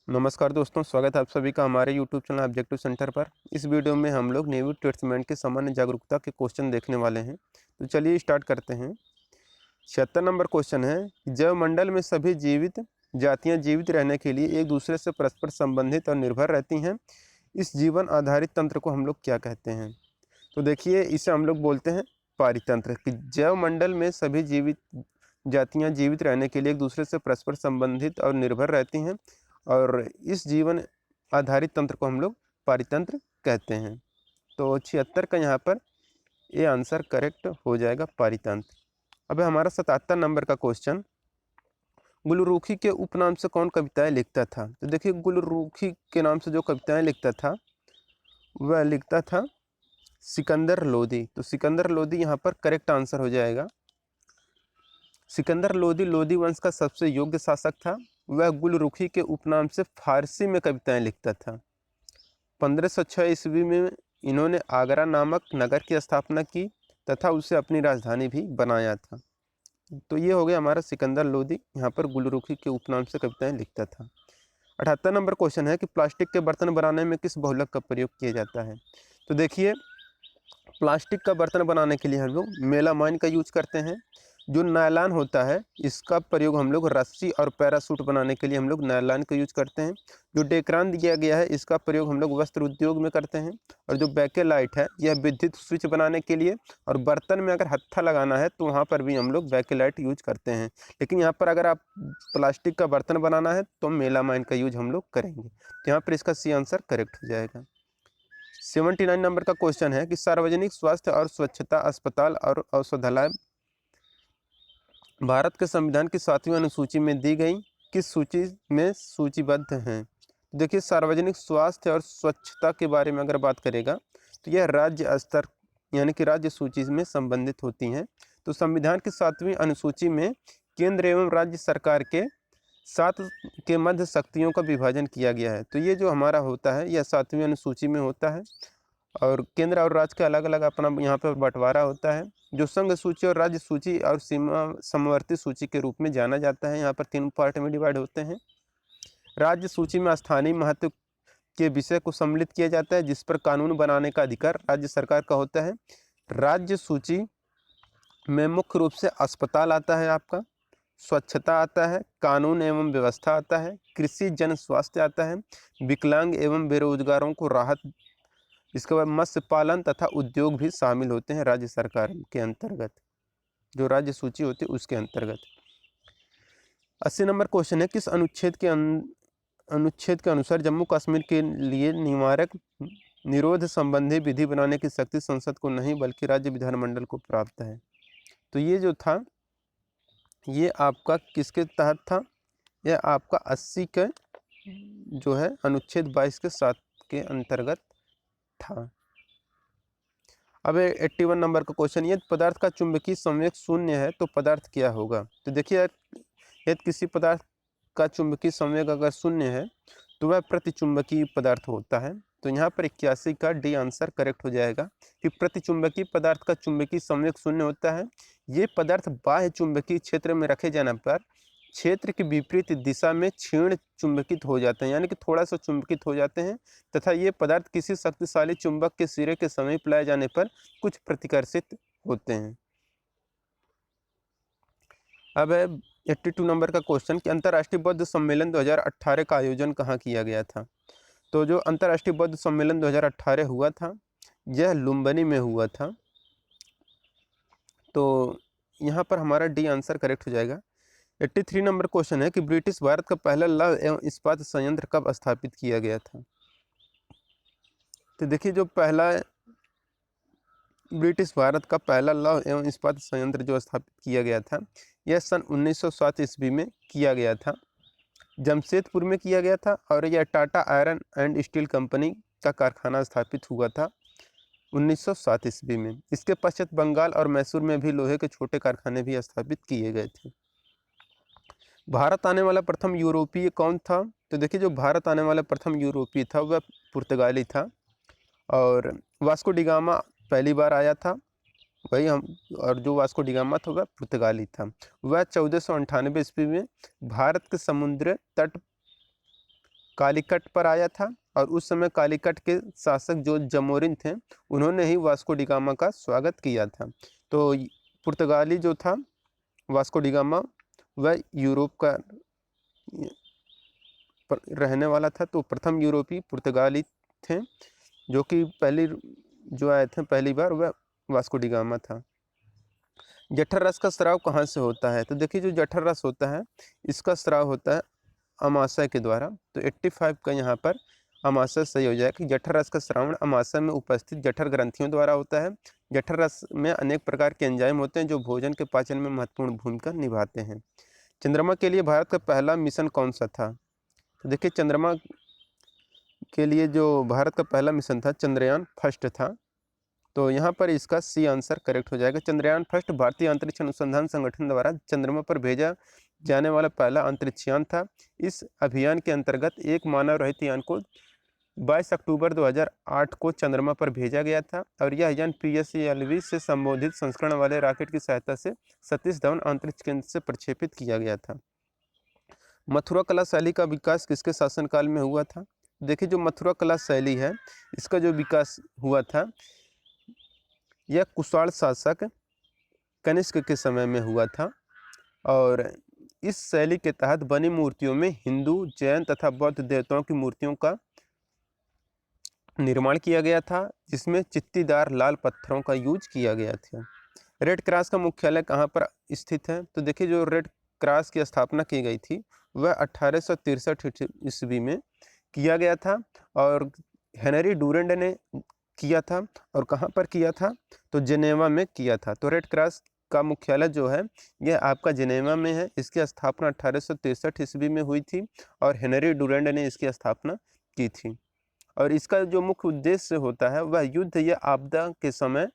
नमस्कार दोस्तों, स्वागत है आप सभी का हमारे YouTube चैनल ऑब्जेक्टिव सेंटर पर। इस वीडियो में हम लोग नेवी ट्रेड्समैन के सामान्य जागरूकता के क्वेश्चन देखने वाले हैं। तो चलिए स्टार्ट करते हैं। 76 नंबर क्वेश्चन है, जैवमंडल में सभी जीवित जातियां जीवित रहने के लिए एक दूसरे से परस्पर संबंधित और निर्भर रहती हैं। इस जीवन आधारित तंत्र को हम लोग क्या कहते हैं? तो देखिए, इसे हम लोग बोलते हैं पारितंत्र। कि जैवमंडल में सभी जीवित जातियां जीवित रहने के लिए एक दूसरे से परस्पर संबंधित और निर्भर रहती हैं, और इस जीवन आधारित तंत्र को हम लोग पारितंत्र कहते हैं। तो 76 का यहाँ पर ये आंसर करेक्ट हो जाएगा, पारितंत्र। अब हमारा 77 नंबर का क्वेश्चन, गुलरुखी के उपनाम से कौन कविताएं लिखता था? तो देखिए, गुलरुखी के नाम से जो कविताएं लिखता था वह लिखता था सिकंदर लोदी। तो सिकंदर लोदी यहाँ पर करेक्ट आंसर हो जाएगा। सिकंदर लोदी लोदी वंश का सबसे योग्य शासक था। वह गुलरुखी के उपनाम से फारसी में कविताएं लिखता था। 1506 ईस्वी में इन्होंने आगरा नामक नगर की स्थापना की तथा उसे अपनी राजधानी भी बनाया था। तो ये हो गया हमारा सिकंदर लोदी, यहाँ पर गुलरुखी के उपनाम से कविताएं लिखता था। 78 नंबर क्वेश्चन है कि प्लास्टिक के बर्तन बनाने में किस बहुलक का प्रयोग किया जाता है? तो देखिए, प्लास्टिक का बर्तन बनाने के लिए हम लोग मेलामाइन का यूज करते हैं। जो नायलॉन होता है, इसका प्रयोग हम लोग रस्सी और पैरासूट बनाने के लिए हम लोग नायलॉन का यूज करते हैं। जो डेक्रान दिया गया है, इसका प्रयोग हम लोग वस्त्र उद्योग में करते हैं। और जो बैकेलाइट है, यह विद्युत स्विच बनाने के लिए, और बर्तन में अगर हत्था लगाना है तो वहाँ पर भी हम लोग बैकेलाइट यूज करते हैं। लेकिन यहाँ पर अगर आप प्लास्टिक का बर्तन बनाना है तो मेलामाइन का यूज हम लोग करेंगे। तो यहाँ पर इसका सी आंसर करेक्ट हो जाएगा। 79 नंबर का क्वेश्चन है कि सार्वजनिक स्वास्थ्य और स्वच्छता अस्पताल और औषधालय भारत के संविधान की 7वीं अनुसूची में दी गई किस सूची में सूचीबद्ध हैं? देखिए, सार्वजनिक स्वास्थ्य और स्वच्छता के बारे में अगर बात करेगा तो यह राज्य स्तर यानी कि राज्य सूची में संबंधित होती हैं। तो संविधान की 7वीं अनुसूची में केंद्र एवं राज्य सरकार के 7 के मध्य शक्तियों का विभाजन किया गया है। तो ये जो हमारा होता है, यह 7वीं अनुसूची में होता है, और केंद्र और राज्य का अलग अलग अपना यहाँ पर बंटवारा होता है। जो संघ सूची और राज्य सूची और सीमा समवर्ती सूची के रूप में जाना जाता है। यहाँ पर 3 पार्ट में डिवाइड होते हैं। राज्य सूची में स्थानीय महत्व के विषय को सम्मिलित किया जाता है, जिस पर कानून बनाने का अधिकार राज्य सरकार का होता है। राज्य सूची में मुख्य रूप से अस्पताल आता है, आपका स्वच्छता आता है, कानून एवं व्यवस्था आता है, कृषि जन स्वास्थ्य आता है, विकलांग एवं बेरोजगारों को राहत, इसके बाद मत्स्य पालन तथा उद्योग भी शामिल होते हैं राज्य सरकार के अंतर्गत, जो राज्य सूची होती है उसके अंतर्गत। 80 नंबर क्वेश्चन है, किस अनुच्छेद के अनुसार जम्मू कश्मीर के लिए निवारक निरोध संबंधी विधि बनाने की शक्ति संसद को नहीं बल्कि राज्य विधानमंडल को प्राप्त है? तो ये जो था, ये आपका किसके तहत था? यह आपका 80 के जो है अनुच्छेद 22 के 7 के अंतर्गत था। अब 81 नंबर का क्वेश्चन, यदि पदार्थ का चुंबकीय संवेग शून्य है तो पदार्थ क्या होगा? तो देखिए, यदि किसी पदार्थ का चुंबकीय संवेग अगर शून्य है तो वह प्रतिचुंबकीय पदार्थ होता है। तो यहाँ पर 81 का डी आंसर करेक्ट हो जाएगा कि प्रतिचुंबकीय पदार्थ का चुंबकीय संवेग शून्य होता है। ये पदार्थ बाह्य चुंबकीय क्षेत्र में रखे जाने पर क्षेत्र की विपरीत दिशा में क्षीण चुंबकित हो जाते हैं, यानी कि थोड़ा सा चुंबकित हो जाते हैं, तथा ये पदार्थ किसी शक्तिशाली चुंबक के सिरे के समीप लाए जाने पर कुछ प्रतिकर्षित होते हैं। अब 82 नंबर का क्वेश्चन कि अंतर्राष्ट्रीय बौद्ध सम्मेलन 2018 का आयोजन कहाँ किया गया था? तो जो अंतर्राष्ट्रीय बौद्ध सम्मेलन 2018 हुआ था, यह लुम्बिनी में हुआ था। तो यहाँ पर हमारा डी आंसर करेक्ट हो जाएगा। 83 नंबर क्वेश्चन है कि ब्रिटिश भारत का पहला लौह एवं इस्पात संयंत्र कब स्थापित किया गया था? तो देखिए, जो पहला ब्रिटिश भारत का पहला लौह एवं इस्पात संयंत्र जो स्थापित किया गया था, यह सन 1907 ईस्वी में किया गया था। जमशेदपुर में किया गया था, और यह Tata iron and steel company का कारखाना स्थापित हुआ था 1907 ईस्वी में। इसके पश्चात बंगाल और मैसूर में भी लोहे के छोटे कारखाने भी स्थापित किए गए थे। भारत आने वाला प्रथम यूरोपीय कौन था? तो देखिए, जो भारत आने वाला प्रथम यूरोपीय था वह पुर्तगाली था, और वास्को डिगामा पहली बार आया था वही हम, और जो वास्को डिगामा था वह पुर्तगाली था। वह 1498 ईस्वी में भारत के समुद्र तट कालीकट पर आया था और उस समय कालीकट के शासक जो जमोरिन थे उन्होंने ही वास्को डी गामा का स्वागत किया था। तो पुर्तगाली जो था वास्को डी गामा वह यूरोप का रहने वाला था। तो प्रथम यूरोपीय पुर्तगाली थे जो कि जो आए थे पहली बार, वह वास्को डी गामा था। जठर रस का स्राव कहाँ से होता है? तो देखिए जो जठर रस होता है इसका स्राव होता है अमाशय के द्वारा। तो 85 का यहाँ पर अमाशय सही हो जाएगा कि जठर रस का स्रावण अमाशय में उपस्थित जठर ग्रंथियों द्वारा होता है। जठर रस में अनेक प्रकार के एंजाइम होते हैं जो भोजन के पाचन में महत्वपूर्ण भूमिका निभाते हैं। चंद्रमा के लिए भारत का पहला मिशन कौन सा था? तो देखिए चंद्रमा के लिए जो भारत का पहला मिशन था चंद्रयान फर्स्ट था। तो यहाँ पर इसका सी आंसर करेक्ट हो जाएगा। चंद्रयान फर्स्ट भारतीय अंतरिक्ष अनुसंधान संगठन द्वारा चंद्रमा पर भेजा जाने वाला पहला अंतरिक्षयान था। इस अभियान के अंतर्गत एक मानव रहित यान को 22 अक्टूबर 2008 को चंद्रमा पर भेजा गया था और यह यान PSLV से संबोधित संस्करण वाले रॉकेट की सहायता से सतीश धवन अंतरिक्ष केंद्र से प्रक्षेपित किया गया था। मथुरा कला शैली का विकास किसके शासनकाल में हुआ था? देखिए जो मथुरा कला शैली है इसका जो विकास हुआ था यह कुषाण शासक कनिष्क के समय में हुआ था और इस शैली के तहत बनी मूर्तियों में हिंदू, जैन तथा बौद्ध देवताओं की मूर्तियों का निर्माण किया गया था जिसमें चित्तीदार लाल पत्थरों का यूज किया गया था। रेड क्रॉस का मुख्यालय कहाँ पर स्थित है? तो देखिए जो रेड क्रॉस की स्थापना की गई थी वह 1863 ईस्वी में किया गया था और हेनरी डूरेंट ने किया था। और कहाँ पर किया था? तो जेनेवा में किया था। तो रेड क्रॉस का मुख्यालय जो है यह आपका जेनेवा में है। इसकी स्थापना 1863 ईस्वी में हुई थी और हेनरी डूरेंट ने इसकी स्थापना की थी। और इसका जो मुख्य उद्देश्य होता है वह युद्ध या आपदा के समय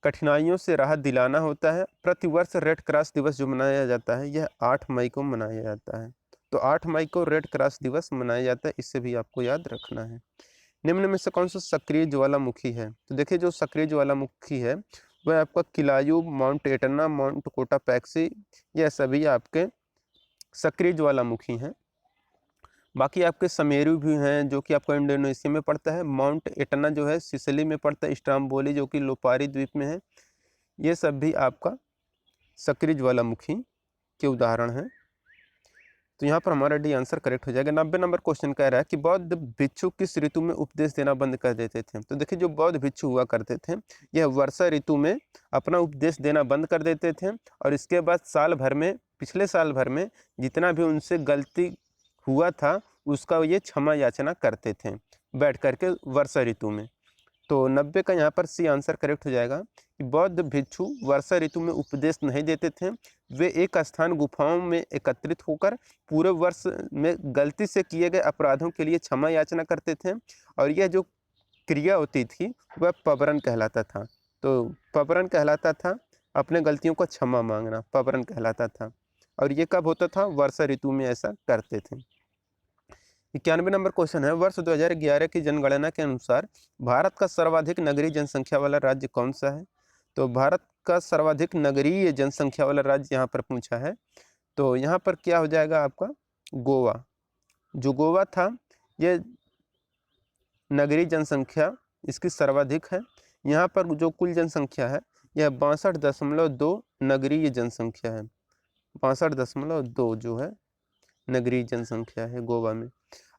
कठिनाइयों से राहत दिलाना होता है। प्रतिवर्ष रेड क्रॉस दिवस जो मनाया जाता है यह 8 मई को मनाया जाता है। तो 8 मई को रेड क्रॉस दिवस मनाया जाता है, इससे भी आपको याद रखना है। निम्न में से कौन सा सक्रिय ज्वालामुखी है? तो देखिए जो सक्रिय ज्वालामुखी है वह आपका किलायू, माउंट एटना, माउंट कोटापैक्सी, यह सभी आपके सक्रिय ज्वालामुखी हैं। बाकी आपके समेरू भी हैं जो कि आपका इंडोनेशिया में पड़ता है। माउंट एटना जो है सिसिली में पड़ता है। स्ट्राम्बोली जो कि लोपारी द्वीप में है। ये सब भी आपका सक्रिय ज्वालामुखी के उदाहरण हैं। तो यहाँ पर हमारा डी आंसर करेक्ट हो जाएगा। 90 नंबर क्वेश्चन कह रहा है कि बौद्ध भिक्षु किस ऋतु में उपदेश देना बंद कर देते थे? तो देखिए जो बौद्ध भिक्षु हुआ करते थे यह वर्षा ऋतु में अपना उपदेश देना बंद कर देते थे और इसके बाद साल भर में, पिछले साल भर में जितना भी उनसे गलती हुआ था उसका ये क्षमा याचना करते थे बैठ करके वर्षा ऋतु में। तो 90 का यहाँ पर सी आंसर करेक्ट हो जाएगा कि बौद्ध भिक्षु वर्षा ऋतु में उपदेश नहीं देते थे। वे एक स्थान गुफाओं में एकत्रित होकर पूरे वर्ष में गलती से किए गए अपराधों के लिए क्षमा याचना करते थे और यह जो क्रिया होती थी वह पबरन कहलाता था। तो पबरन कहलाता था, अपने गलतियों का क्षमा मांगना पबरन कहलाता था। और ये कब होता था? वर्षा ऋतु में ऐसा करते थे। 91 नंबर क्वेश्चन है, वर्ष 2011 की जनगणना के अनुसार भारत का सर्वाधिक नगरीय जनसंख्या वाला राज्य कौन सा है? तो भारत का सर्वाधिक नगरीय जनसंख्या वाला राज्य यहाँ पर पूछा है। तो यहाँ पर क्या हो जाएगा आपका? गोवा। जो गोवा था ये नगरीय जनसंख्या इसकी सर्वाधिक है। यहाँ पर जो कुल जनसंख्या है यह 62.2 नगरीय जनसंख्या है। 62.2 जो है नगरीय जनसंख्या है गोवा में।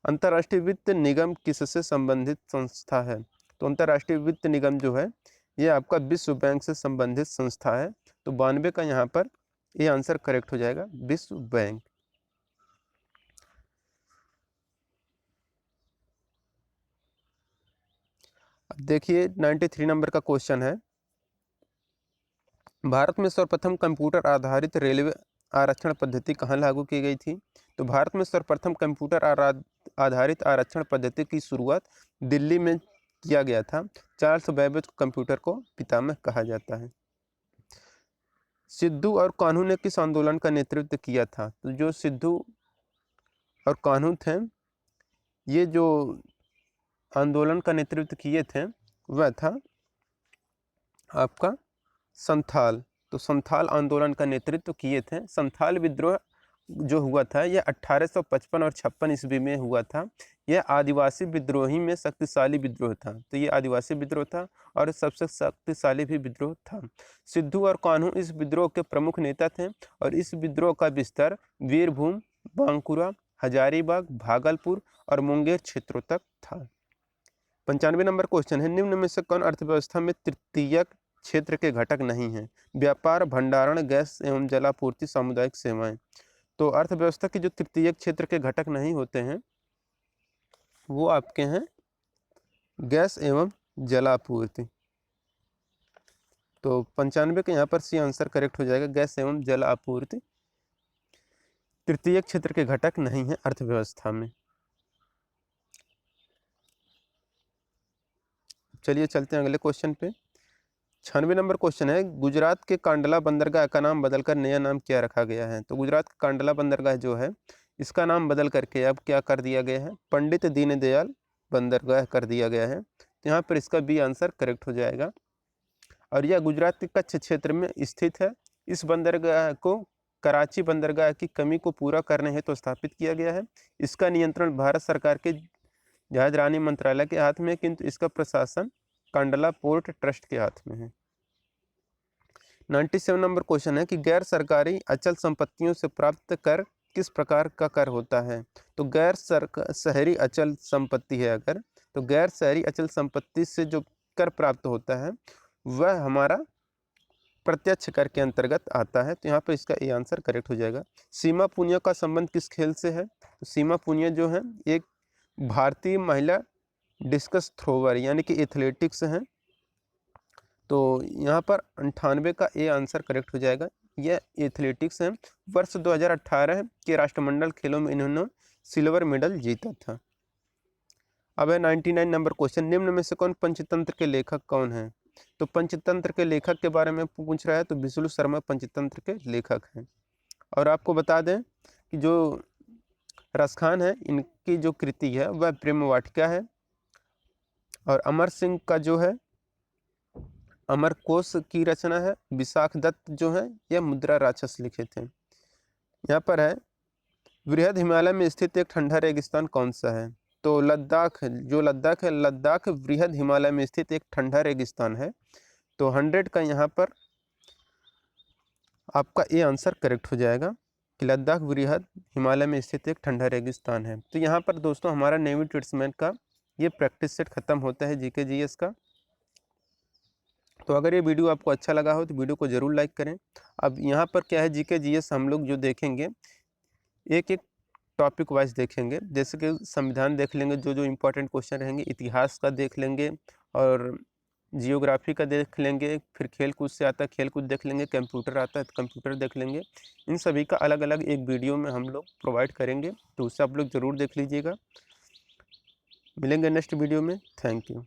अंतर्राष्ट्रीय वित्त निगम किससे संबंधित संस्था है? तो अंतर्राष्ट्रीय वित्त निगम जो है ये आपका विश्व बैंक से संबंधित संस्था है। तो 92 का यहाँ पर ये आंसर करेक्ट हो जाएगा, विश्व बैंक। अब देखिए 93 नंबर का क्वेश्चन है, भारत में सर्वप्रथम कंप्यूटर आधारित रेलवे आरक्षण पद्धति कहाँ लागू की गई थी? तो भारत में सर्वप्रथम कंप्यूटर आधारित आरक्षण पद्धति की शुरुआत दिल्ली में किया गया था। चार्ल्स बेबेज कंप्यूटर को पितामह कहा जाता है। सिद्धू और कान्हू ने किस आंदोलन का नेतृत्व किया था? तो जो सिद्धू और कान्हू थे ये जो आंदोलन का नेतृत्व किए थे वह था आपका संथाल। तो संथाल आंदोलन का नेतृत्व किए थे। संथाल विद्रोह जो हुआ था यह 1855 और 56 ईस्वी में हुआ था। यह आदिवासी विद्रोही में शक्तिशाली विद्रोह था। तो ये आदिवासी विद्रोह था और सबसे शक्तिशाली भी विद्रोह था। सिद्धू और कान्हू इस विद्रोह के प्रमुख नेता थे और इस विद्रोह का विस्तार वीरभूम, बांकुरा, हजारीबाग, भागलपुर और मुंगेर क्षेत्रों तक था। 95 नंबर क्वेश्चन है, निम्न में से कौन अर्थव्यवस्था में तृतीयक क्षेत्र के घटक नहीं है? व्यापार, भंडारण, गैस एवं जलापूर्ति, सामुदायिक सेवाएं। तो अर्थव्यवस्था के जो तृतीयक क्षेत्र के घटक नहीं होते हैं वो आपके हैं गैस एवं जलापूर्ति। तो 95 का यहाँ पर सी आंसर करेक्ट हो जाएगा, गैस एवं जल आपूर्ति तृतीयक क्षेत्र के घटक नहीं है अर्थव्यवस्था में। चलिए चलते हैं अगले क्वेश्चन पे। 96 नंबर क्वेश्चन है, गुजरात के कांडला बंदरगाह का नाम बदलकर नया नाम क्या रखा गया है? तो गुजरात का कांडला बंदरगाह जो है इसका नाम बदल करके अब क्या कर दिया गया है? पंडित दीनदयाल बंदरगाह कर दिया गया है। तो यहाँ पर इसका बी आंसर करेक्ट हो जाएगा और यह गुजरात के कच्छ क्षेत्र में स्थित है। इस बंदरगाह को कराची बंदरगाह की कमी को पूरा करने हेतु स्थापित किया गया है। इसका नियंत्रण भारत सरकार के जहाजरानी मंत्रालय के हाथ में है, किंतु इसका प्रशासन कांडला पोर्ट ट्रस्ट के हाथ में है। 97 नंबर क्वेश्चन है कि गैर सरकारी अचल संपत्तियों से प्राप्त कर किस प्रकार का कर होता है? तो गैर शहरी अचल संपत्ति है अगर, तो गैर शहरी अचल संपत्ति से जो कर प्राप्त होता है वह हमारा प्रत्यक्ष कर के अंतर्गत आता है। तो यहाँ पर इसका ए आंसर करेक्ट हो जाएगा। सीमा पुनिया का संबंध किस खेल से है? तो सीमा पुनिया जो है एक भारतीय महिला डिस्कस थ्रोवर यानी कि एथलेटिक्स हैं। तो यहाँ पर 98 का ए आंसर करेक्ट हो जाएगा, यह एथलेटिक्स है। वर्ष 2018 के राष्ट्रमंडल खेलों में इन्होंने सिल्वर मेडल जीता था। अब है 99 नंबर क्वेश्चन, निम्न में से कौन पंचतंत्र के लेखक कौन है? तो पंचतंत्र के लेखक के बारे में पूछ रहा है, तो विष्णु शर्मा पंचतंत्र के लेखक हैं। और आपको बता दें कि जो रसखान है इनकी जो कृति है वह प्रेम वाटिका है और अमर सिंह का जो है अमर कोश की रचना है। विशाख दत्त जो है यह मुद्रा राक्षस लिखे थे। यहाँ पर है वृहद हिमालय में स्थित एक ठंडा रेगिस्तान कौन सा है? तो लद्दाख, जो लद्दाख है, लद्दाख वृहद हिमालय में स्थित एक ठंडा रेगिस्तान है। तो 100 का यहाँ पर आपका ए आंसर करेक्ट हो जाएगा कि लद्दाख वृहद हिमालय में स्थित एक ठंडा रेगिस्तान है। तो यहाँ पर दोस्तों हमारा नेवी ट्रेड्समैन का ये प्रैक्टिस सेट खत्म होता है जीके जीएस का। तो अगर ये वीडियो आपको अच्छा लगा हो तो वीडियो को ज़रूर लाइक करें। अब यहाँ पर क्या है, जीके जीएस हम लोग जो देखेंगे एक एक टॉपिक वाइज देखेंगे। जैसे कि संविधान देख लेंगे, जो जो इम्पोर्टेंट क्वेश्चन रहेंगे, इतिहास का देख लेंगे और जियोग्राफी का देख लेंगे, फिर खेल कूद से आता है खेल कूद देख लेंगे, कंप्यूटर आता है तो कंप्यूटर देख लेंगे। इन सभी का अलग अलग एक वीडियो में हम लोग प्रोवाइड करेंगे, तो उससे आप लोग ज़रूर देख लीजिएगा। मिलेंगे नेक्स्ट वीडियो में। Thank you.